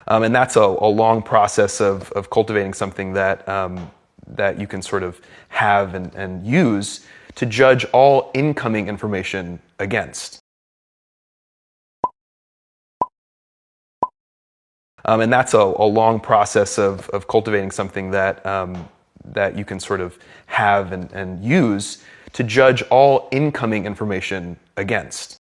And that's a long process of cultivating something that you can sort of have and use to judge all incoming information against. And that's a long process of cultivating something that you can sort of have and use to judge all incoming information against.